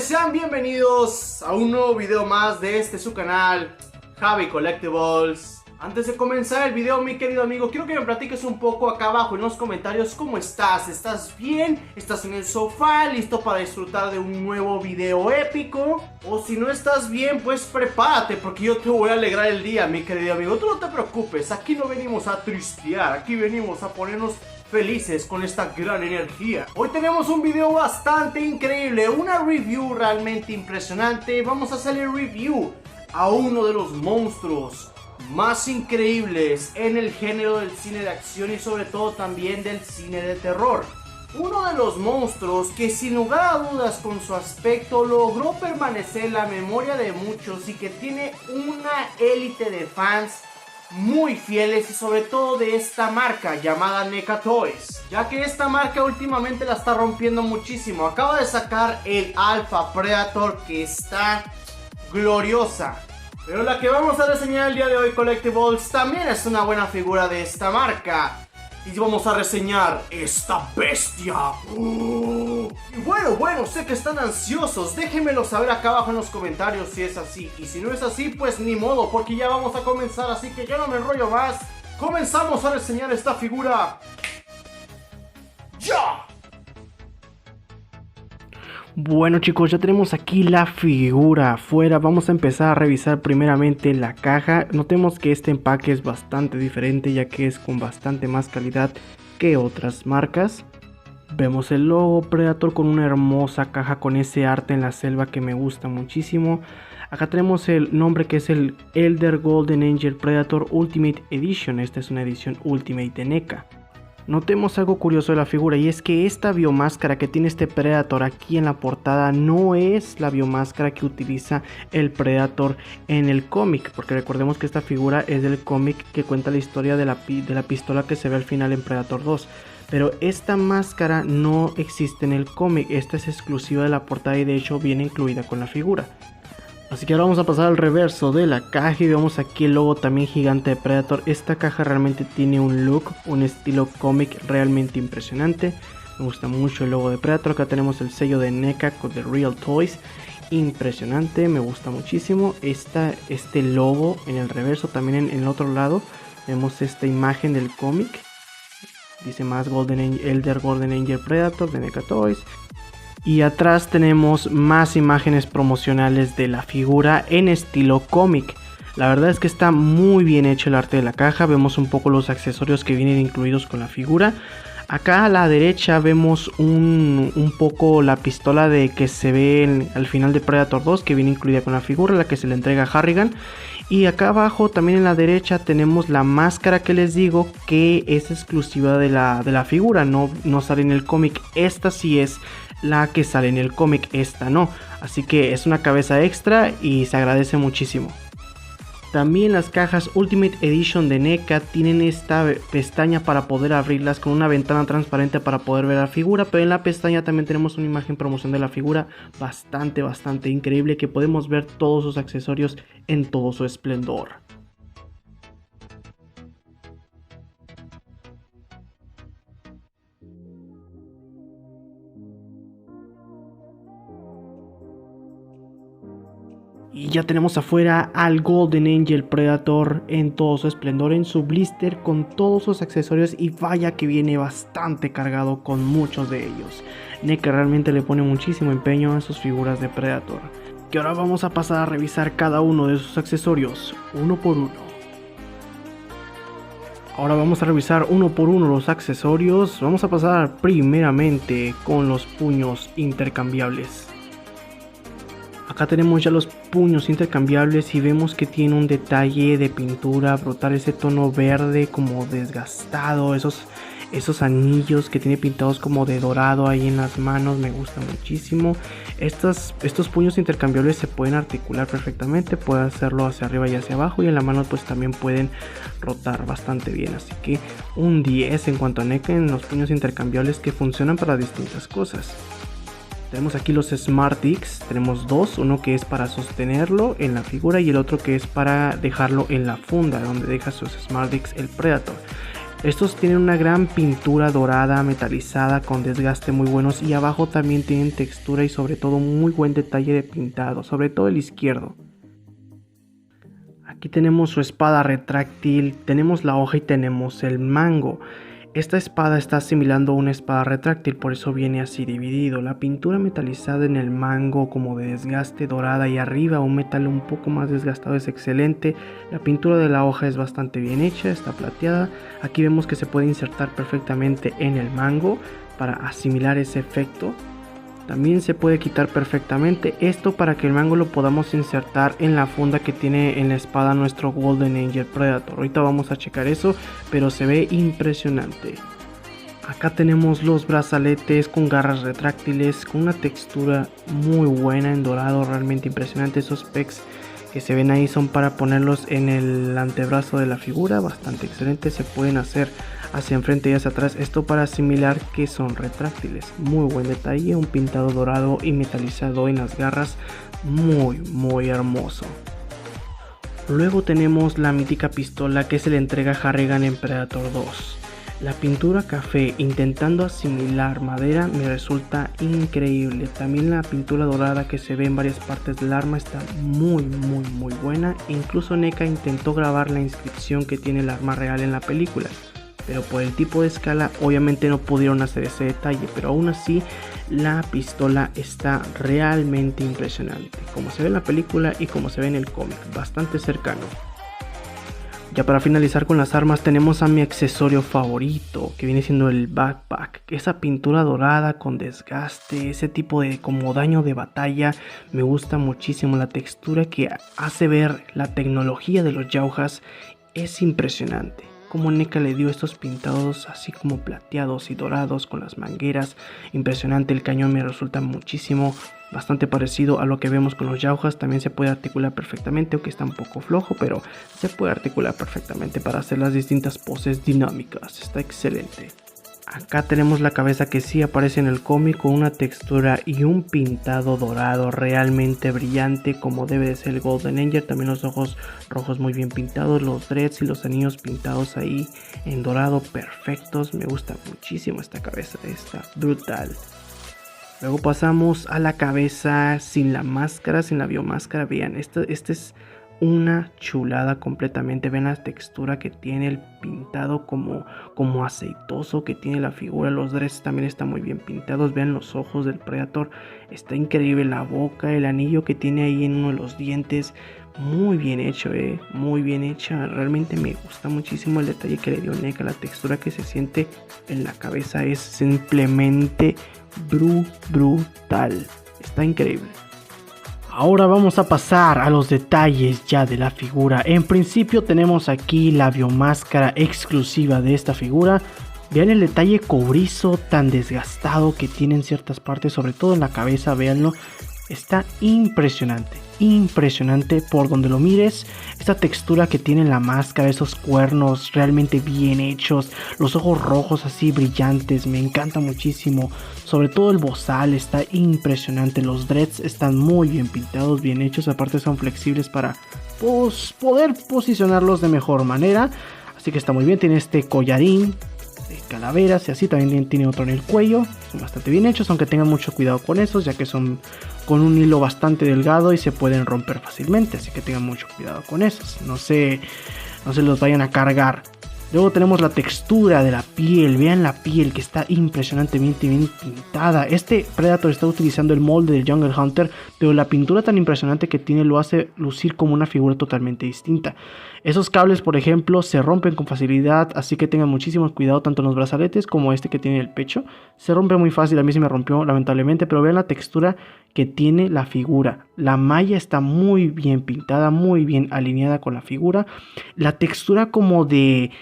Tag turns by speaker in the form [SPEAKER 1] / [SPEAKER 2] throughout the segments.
[SPEAKER 1] gente, sean bienvenidos a un nuevo video más de su canal Javi Collectibles. Antes de comenzar el video, mi querido amigo, quiero que me platiques un poco acá abajo en los comentarios cómo estás. ¿Estás bien? ¿Estás en el sofá? ¿Listo para disfrutar de un nuevo video épico? O si no estás bien, pues prepárate, porque yo te voy a alegrar el día, mi querido amigo. Tú no te preocupes, aquí no venimos a tristear, aquí venimos a ponernos felices con esta gran energía. Hoy tenemos un video bastante increíble, una review realmente impresionante. Vamos a hacerle review a uno de los monstruos más increíbles en el género del cine de acción y sobre todo también del cine de terror. Uno de los monstruos que sin lugar a dudas con su aspecto logró permanecer en la memoria de muchos y que tiene una élite de fans muy fieles y sobre todo de esta marca llamada NECA Toys, ya que esta marca últimamente la está rompiendo muchísimo. Acaba de sacar el Alpha Predator que está gloriosa, pero la que vamos a reseñar el día de hoy, Collectibles, también es una buena figura de esta marca. Y vamos a reseñar esta bestia. Y bueno, sé que están ansiosos. Déjenmelo saber acá abajo en los comentarios si es así. Y si no es así, pues ni modo, porque ya vamos a comenzar. Así que ya no me enrollo más. Comenzamos a reseñar esta figura. ¡Ya!
[SPEAKER 2] Bueno chicos, ya tenemos aquí la figura afuera. Vamos a empezar a revisar primeramente la caja. Notemos que este empaque es bastante diferente, ya que es con bastante más calidad que otras marcas. Vemos el logo Predator con una hermosa caja con ese arte en la selva que me gusta muchísimo. Acá tenemos el nombre que es el Elder Golden Angel Predator Ultimate Edition. Esta es una edición Ultimate de NECA. Notemos algo curioso de la figura, y es que esta biomáscara que tiene este Predator aquí en la portada no es la biomáscara que utiliza el Predator en el cómic, porque recordemos que esta figura es del cómic que cuenta la historia de la pistola que se ve al final en Predator 2. Pero esta máscara no existe en el cómic, esta es exclusiva de la portada y de hecho viene incluida con la figura. Así que ahora vamos a pasar al reverso de la caja y vemos aquí el logo también gigante de Predator. Esta caja realmente tiene un look, un estilo cómic realmente impresionante. Me gusta mucho el logo de Predator. Acá tenemos el sello de NECA con The Real Toys. Impresionante, me gusta muchísimo. Este logo en el reverso, también en el otro lado vemos esta imagen del cómic. Dice más Elder Golden Angel Predator de NECA Toys. Y atrás tenemos más imágenes promocionales de la figura en estilo cómic. La verdad es que está muy bien hecho el arte de la caja. Vemos un poco los accesorios que vienen incluidos con la figura. Acá a la derecha vemos un poco la pistola de que se ve al final de Predator 2, que viene incluida con la figura, la que se le entrega a Harrigan. Y acá abajo también en la derecha tenemos la máscara que les digo que es exclusiva de la figura, no sale en el cómic. Esta sí es la que sale en el cómic, esta no. Así que es una cabeza extra y se agradece muchísimo. También las cajas Ultimate Edition de NECA tienen esta pestaña para poder abrirlas con una ventana transparente para poder ver la figura, pero en la pestaña también tenemos una imagen promoción de la figura bastante increíble, que podemos ver todos sus accesorios en todo su esplendor. Y ya tenemos afuera al Golden Angel Predator en todo su esplendor, en su blister con todos sus accesorios, y vaya que viene bastante cargado con muchos de ellos. NECA realmente le pone muchísimo empeño a sus figuras de Predator. Que ahora vamos a pasar a revisar cada uno de sus accesorios uno por uno. Ahora vamos a revisar uno por uno los accesorios. Vamos a pasar primeramente con los puños intercambiables. Acá tenemos ya los puños intercambiables y vemos que tiene un detalle de pintura brutal, ese tono verde como desgastado, esos anillos que tiene pintados como de dorado ahí en las manos, me gusta muchísimo. Estos puños intercambiables se pueden articular perfectamente, puede hacerlo hacia arriba y hacia abajo, y en la mano pues también pueden rotar bastante bien, así que un 10 en cuanto a NECA en los puños intercambiables que funcionan para distintas cosas. Tenemos aquí los Smart Dicks, tenemos dos, uno que es para sostenerlo en la figura y el otro que es para dejarlo en la funda donde deja sus Smart Dicks el Predator. Estos tienen una gran pintura dorada metalizada con desgaste muy buenos y abajo también tienen textura y sobre todo muy buen detalle de pintado, sobre todo el izquierdo. Aquí tenemos su espada retráctil, tenemos la hoja y tenemos el mango. Esta espada está asimilando una espada retráctil, por eso viene así dividido. La pintura metalizada en el mango como de desgaste dorada y arriba un metal un poco más desgastado es excelente. La pintura de la hoja es bastante bien hecha, está plateada. Aquí vemos que se puede insertar perfectamente en el mango para asimilar ese efecto. También se puede quitar perfectamente esto para que el mango lo podamos insertar en la funda que tiene en la espada nuestro Golden Angel Predator. Ahorita vamos a checar eso, pero se ve impresionante. Acá tenemos los brazaletes con garras retráctiles, con una textura muy buena en dorado, realmente impresionante. Esos pecs que se ven ahí son para ponerlos en el antebrazo de la figura, bastante excelente. Se pueden hacer hacia enfrente y hacia atrás, esto para asimilar que son retráctiles. Muy buen detalle, un pintado dorado y metalizado en las garras, muy hermoso. Luego tenemos la mítica pistola que se le entrega a Harrigan en Predator 2. La pintura café intentando asimilar madera me resulta increíble. También la pintura dorada que se ve en varias partes del arma está muy buena. Incluso NECA intentó grabar la inscripción que tiene el arma real en la película, pero por el tipo de escala obviamente no pudieron hacer ese detalle, pero aún así la pistola está realmente impresionante, como se ve en la película y como se ve en el cómic, bastante cercano. Ya para finalizar con las armas tenemos a mi accesorio favorito, que viene siendo el backpack. Esa pintura dorada con desgaste, ese tipo de como daño de batalla, me gusta muchísimo. La textura que hace ver la tecnología de los Yaujas es impresionante. Como NECA le dio estos pintados así como plateados y dorados con las mangueras, impresionante. El cañón me resulta muchísimo, bastante parecido a lo que vemos con los Yaujas. También se puede articular perfectamente, aunque está un poco flojo, pero se puede articular perfectamente para hacer las distintas poses dinámicas. Está excelente. Acá tenemos la cabeza que sí aparece en el cómic con una textura y un pintado dorado realmente brillante como debe de ser el Golden Angel. También los ojos rojos muy bien pintados, los dreads y los anillos pintados ahí en dorado perfectos. Me gusta muchísimo esta cabeza, está brutal. Luego pasamos a la cabeza sin la máscara, sin la biomáscara. Vean, este es una chulada completamente. Ven la textura que tiene, el pintado como aceitoso que tiene la figura. Los dreads también están muy bien pintados. Vean los ojos del Predator, está increíble. La boca, el anillo que tiene ahí en uno de los dientes, muy bien hecho, muy bien hecha. Realmente me gusta muchísimo el detalle que le dio NECA. La textura que se siente en la cabeza es simplemente brutal, está increíble. Ahora vamos a pasar a los detalles ya de la figura. En principio tenemos aquí la biomáscara exclusiva de esta figura. Vean el detalle cobrizo tan desgastado que tiene en ciertas partes, sobre todo en la cabeza, véanlo. Está impresionante por donde lo mires. Esta textura que tiene la máscara, esos cuernos realmente bien hechos, los ojos rojos así brillantes, me encanta muchísimo. Sobre todo el bozal está impresionante, los dreads están muy bien pintados, bien hechos, aparte son flexibles para poder posicionarlos de mejor manera. Así que está muy bien, tiene este collarín de calaveras y así, también tiene otro en el cuello. Son bastante bien hechos, aunque tengan mucho cuidado con esos, ya que son con un hilo bastante delgado y se pueden romper fácilmente, así que tengan mucho cuidado con esos, no se los vayan a cargar. Luego tenemos la textura de la piel, vean la piel que está impresionantemente bien pintada. Este Predator está utilizando el molde del Jungle Hunter, pero la pintura tan impresionante que tiene lo hace lucir como una figura totalmente distinta. Esos cables, por ejemplo, se rompen con facilidad, así que tengan muchísimo cuidado tanto en los brazaletes como este que tiene el pecho. Se rompe muy fácil, a mí se me rompió lamentablemente, pero vean la textura que tiene la figura. La malla está muy bien pintada, muy bien alineada con la figura. La textura como de,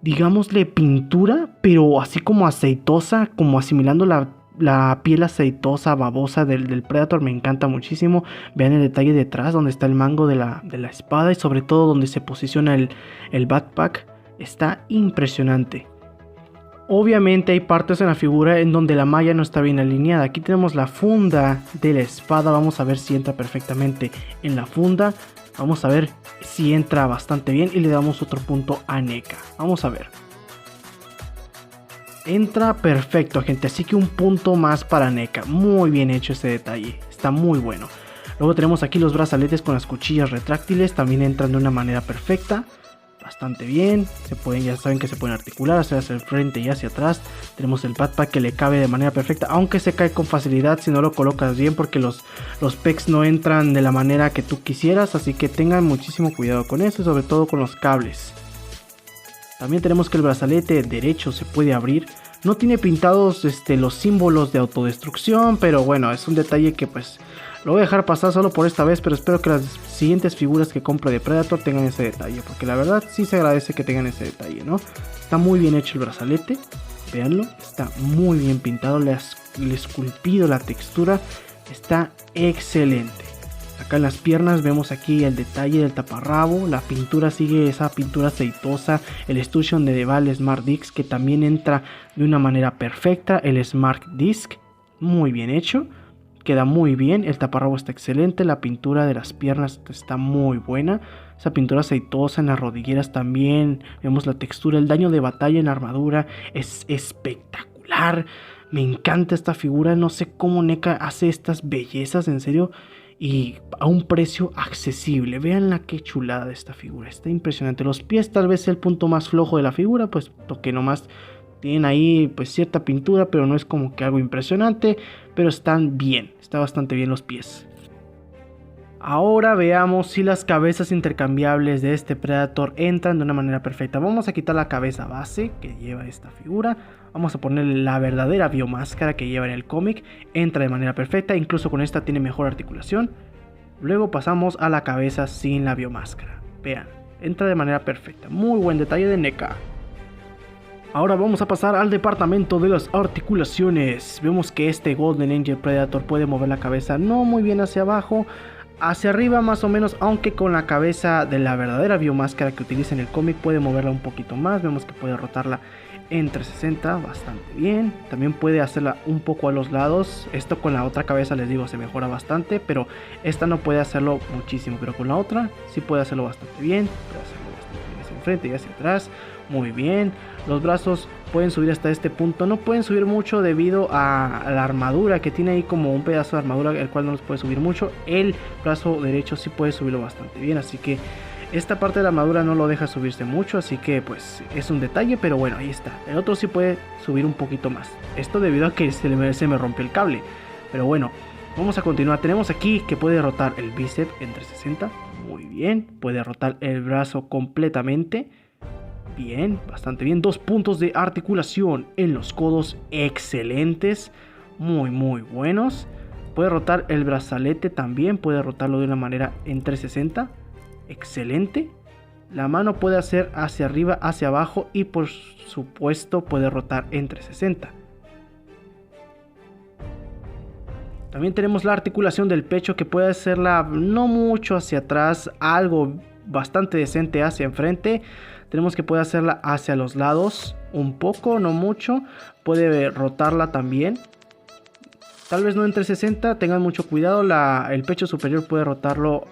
[SPEAKER 2] digámosle, pintura, pero así como aceitosa, como asimilando la piel aceitosa, babosa del Predator, me encanta muchísimo. Vean el detalle detrás, donde está el mango de la espada y sobre todo donde se posiciona el backpack. Está impresionante. Obviamente hay partes en la figura en donde la malla no está bien alineada. Aquí tenemos la funda de la espada, vamos a ver si entra perfectamente en la funda. Vamos a ver si entra bastante bien y le damos otro punto a NECA. Vamos a ver. Entra perfecto, gente, así que un punto más para NECA. Muy bien hecho ese detalle, está muy bueno. Luego tenemos aquí los brazaletes con las cuchillas retráctiles, también entran de una manera perfecta. Bastante bien, ya saben que se pueden articular hacia el frente y hacia atrás. Tenemos el backpack que le cabe de manera perfecta, aunque se cae con facilidad si no lo colocas bien, porque los pegs no entran de la manera que tú quisieras, así que tengan muchísimo cuidado con eso, sobre todo con los cables. También tenemos que el brazalete derecho se puede abrir. No tiene pintados los símbolos de autodestrucción, pero bueno, es un detalle que pues lo voy a dejar pasar solo por esta vez, pero espero que las siguientes figuras que compre de Predator tengan ese detalle, porque la verdad sí se agradece que tengan ese detalle, ¿no? Está muy bien hecho el brazalete, véanlo, está muy bien pintado, el esculpido, la textura está excelente. Acá en las piernas vemos aquí el detalle del taparrabo, la pintura sigue esa pintura aceitosa, el escutcheon de Deval Smart Disc que también entra de una manera perfecta, el Smart Disc, muy bien hecho. Queda muy bien, el taparrabo está excelente, la pintura de las piernas está muy buena, esa pintura aceitosa en las rodilleras también, vemos la textura, el daño de batalla en la armadura es espectacular, me encanta esta figura, no sé cómo NECA hace estas bellezas, en serio, y a un precio accesible. Vean la que chulada de esta figura, está impresionante. Los pies tal vez sea el punto más flojo de la figura, pues porque nomás tienen ahí pues cierta pintura, pero no es como que algo impresionante, pero están bien, está bastante bien los pies. Ahora veamos si las cabezas intercambiables de este Predator entran de una manera perfecta. Vamos a quitar la cabeza base que lleva esta figura, vamos a ponerle la verdadera biomáscara que lleva en el cómic, entra de manera perfecta, incluso con esta tiene mejor articulación. Luego pasamos a la cabeza sin la biomáscara, vean, entra de manera perfecta, muy buen detalle de NECA. Ahora vamos a pasar al departamento de las articulaciones. Vemos que este Golden Angel Predator puede mover la cabeza no muy bien hacia abajo, hacia arriba más o menos, aunque con la cabeza de la verdadera biomáscara que utiliza en el cómic puede moverla un poquito más. Vemos que puede rotarla en 360 bastante bien, también puede hacerla un poco a los lados. Esto con la otra cabeza les digo se mejora bastante, pero esta no puede hacerlo muchísimo, pero con la otra sí puede hacerlo bastante bien, puede hacerlo bastante bien hacia enfrente y hacia atrás, muy bien. Los brazos pueden subir hasta este punto, no pueden subir mucho debido a la armadura que tiene ahí, como un pedazo de armadura el cual no los puede subir mucho. El brazo derecho sí puede subirlo bastante bien, así que esta parte de la armadura no lo deja subirse mucho, así que pues es un detalle, pero bueno, ahí está. El otro sí puede subir un poquito más, esto debido a que se me rompió el cable, pero bueno, vamos a continuar. Tenemos aquí que puede rotar el bíceps en 360, muy bien, puede rotar el brazo completamente. Bien, bastante bien. 2 puntos de articulación en los codos, excelentes, muy buenos. Puede rotar el brazalete también, puede rotarlo de una manera en 360, excelente. La mano puede hacer hacia arriba, hacia abajo y por supuesto puede rotar en 360. También tenemos la articulación del pecho que puede hacerla no mucho hacia atrás, algo bastante decente hacia enfrente. Tenemos que puede hacerla hacia los lados un poco, no mucho. Puede rotarla también, tal vez no en 360, tengan mucho cuidado. El pecho superior puede rotarlo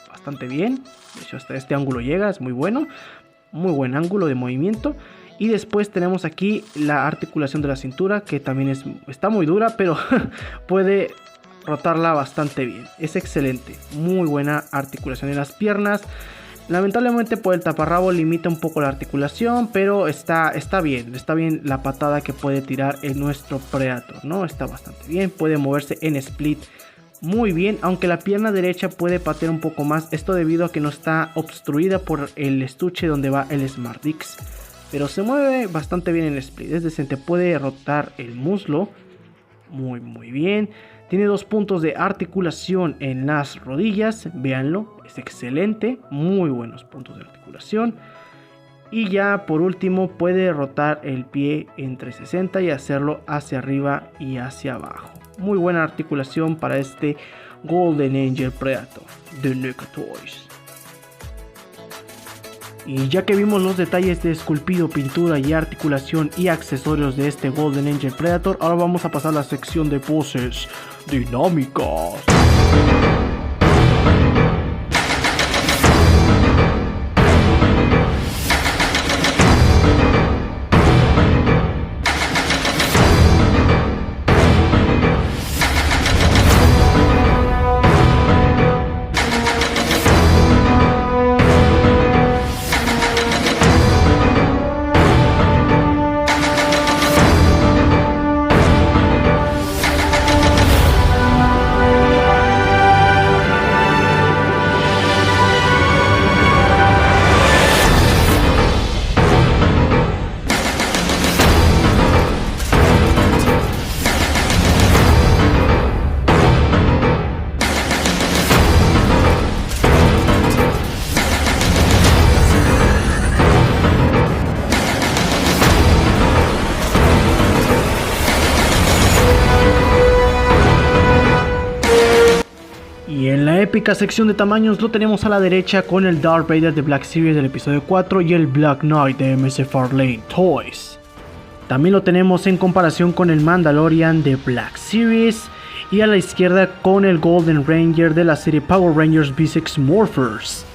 [SPEAKER 2] bastante bien. De hecho hasta este ángulo llega, es muy bueno, muy buen ángulo de movimiento. Y después tenemos aquí la articulación de la cintura, que también está muy dura, pero puede rotarla bastante bien, es excelente, muy buena articulación en las piernas. Lamentablemente por el taparrabo limita un poco la articulación, pero está bien la patada que puede tirar en nuestro Predator, ¿no? Está bastante bien, puede moverse en split muy bien, aunque la pierna derecha puede patear un poco más, esto debido a que no está obstruida por el estuche donde va el Smart Disc, pero se mueve bastante bien en split, es decente, puede rotar el muslo muy bien. Tiene 2 puntos de articulación en las rodillas, véanlo, es excelente, muy buenos puntos de articulación. Y ya por último puede rotar el pie en 360 y hacerlo hacia arriba y hacia abajo. Muy buena articulación para este Golden Angel Predator de NECA Toys. Y ya que vimos los detalles de esculpido, pintura y articulación y accesorios de este Golden Angel Predator, ahora vamos a pasar a la sección de poses dinámicas. épica sección de tamaños lo tenemos a la derecha con el Darth Vader de Black Series del episodio 4 y el Black Knight de McFarlane Toys. También lo tenemos en comparación con el Mandalorian de Black Series y a la izquierda con el Golden Ranger de la serie Power Rangers V6 Morphers.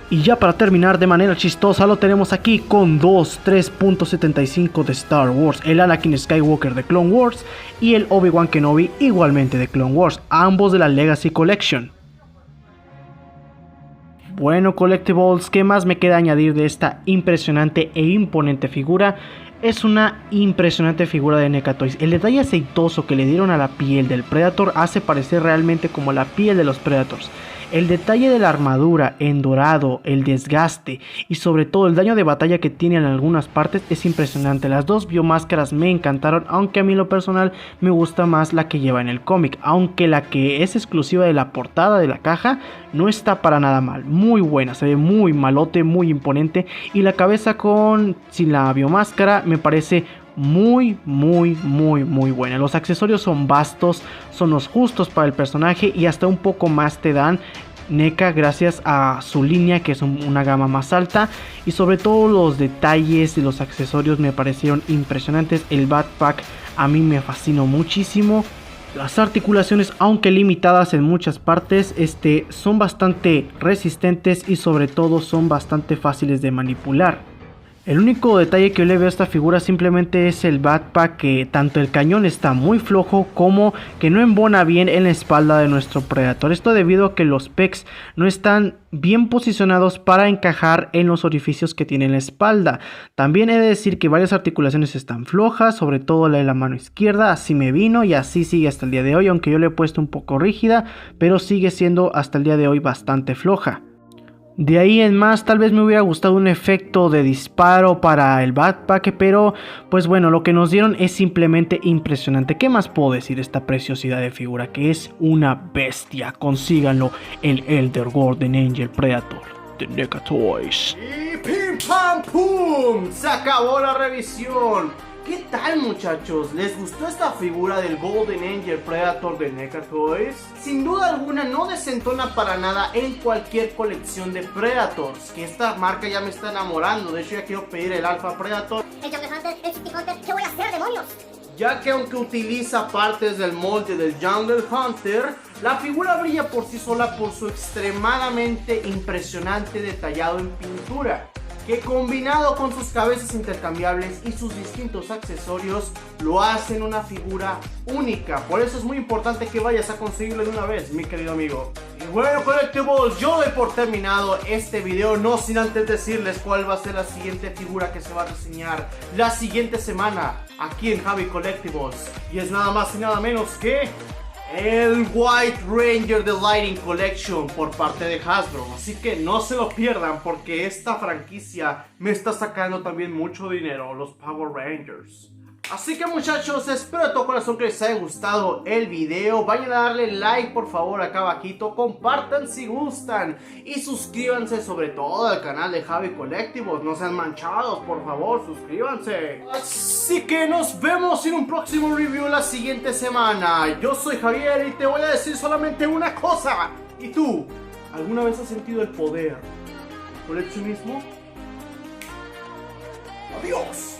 [SPEAKER 2] Y ya para terminar de manera chistosa lo tenemos aquí con dos 3.75 de Star Wars, el Anakin Skywalker de Clone Wars y el Obi-Wan Kenobi igualmente de Clone Wars, ambos de la Legacy Collection. Bueno, Collectibles, ¿qué más me queda añadir de esta impresionante e imponente figura? Es una impresionante figura de NECA Toys. El detalle aceitoso que le dieron a la piel del Predator hace parecer realmente como la piel de los Predators. El detalle de la armadura en dorado, el desgaste y sobre todo el daño de batalla que tiene en algunas partes es impresionante. Las dos biomáscaras me encantaron, aunque a mí en lo personal me gusta más la que lleva en el cómic. Aunque la que es exclusiva de la portada de la caja no está para nada mal. Muy buena, se ve muy malote, muy imponente. Y la cabeza sin la biomáscara me parece muy buena. Los accesorios son vastos, son los justos para el personaje y hasta un poco más te dan NECA gracias a su línea, que es una gama más alta, y sobre todo los detalles de los accesorios me parecieron impresionantes. El backpack a mí me fascinó muchísimo. Las articulaciones, aunque limitadas en muchas partes, son bastante resistentes y sobre todo son bastante fáciles de manipular. El único detalle que yo le veo a esta figura simplemente es el backpack, que tanto el cañón está muy flojo como que no embona bien en la espalda de nuestro Predator. Esto debido a que los pecs no están bien posicionados para encajar en los orificios que tiene en la espalda. También he de decir que varias articulaciones están flojas, sobre todo la de la mano izquierda. Así me vino y así sigue hasta el día de hoy, aunque yo le he puesto un poco rígida, pero sigue siendo hasta el día de hoy bastante floja. De ahí en más, tal vez me hubiera gustado un efecto de disparo para el backpack, pero pues bueno, lo que nos dieron es simplemente impresionante. ¿Qué más puedo decir de esta preciosidad de figura? Que es una bestia. Consíganlo, el Elder Golden Angel Predator de NECA Toys.
[SPEAKER 1] Y pim pam pum, se acabó la revisión. ¿Qué tal, muchachos? ¿Les gustó esta figura del Golden Angel Predator de NECA Toys? Sin duda alguna no desentona para nada en cualquier colección de Predators, que esta marca ya me está enamorando. De hecho ya quiero pedir el Alpha Predator,
[SPEAKER 3] el Jungle Hunter, el City Hunter. ¿Qué voy a hacer, demonios?
[SPEAKER 1] Ya que aunque utiliza partes del molde del Jungle Hunter, la figura brilla por sí sola por su extremadamente impresionante detallado en pintura, que combinado con sus cabezas intercambiables y sus distintos accesorios lo hacen una figura única. Por eso es muy importante que vayas a conseguirlo de una vez, mi querido amigo. Y bueno, Collectibles, yo doy por terminado este video, no sin antes decirles cuál va a ser la siguiente figura que se va a reseñar la siguiente semana aquí en Javi Collectibles. Y es nada más y nada menos que el White Ranger The Lighting Collection por parte de Hasbro. Así que no se lo pierdan, porque esta franquicia me está sacando también mucho dinero, los Power Rangers. Así que, muchachos, espero de todo corazón que les haya gustado el video. Vayan a darle like por favor acá abajito, compartan si gustan y suscríbanse sobre todo al canal de Javi Collectibles. No sean manchados, por favor, suscríbanse. Así que nos vemos en un próximo review la siguiente semana. Yo soy Javier y te voy a decir solamente una cosa. ¿Y tú? ¿Alguna vez has sentido el poder del coleccionismo? Adiós.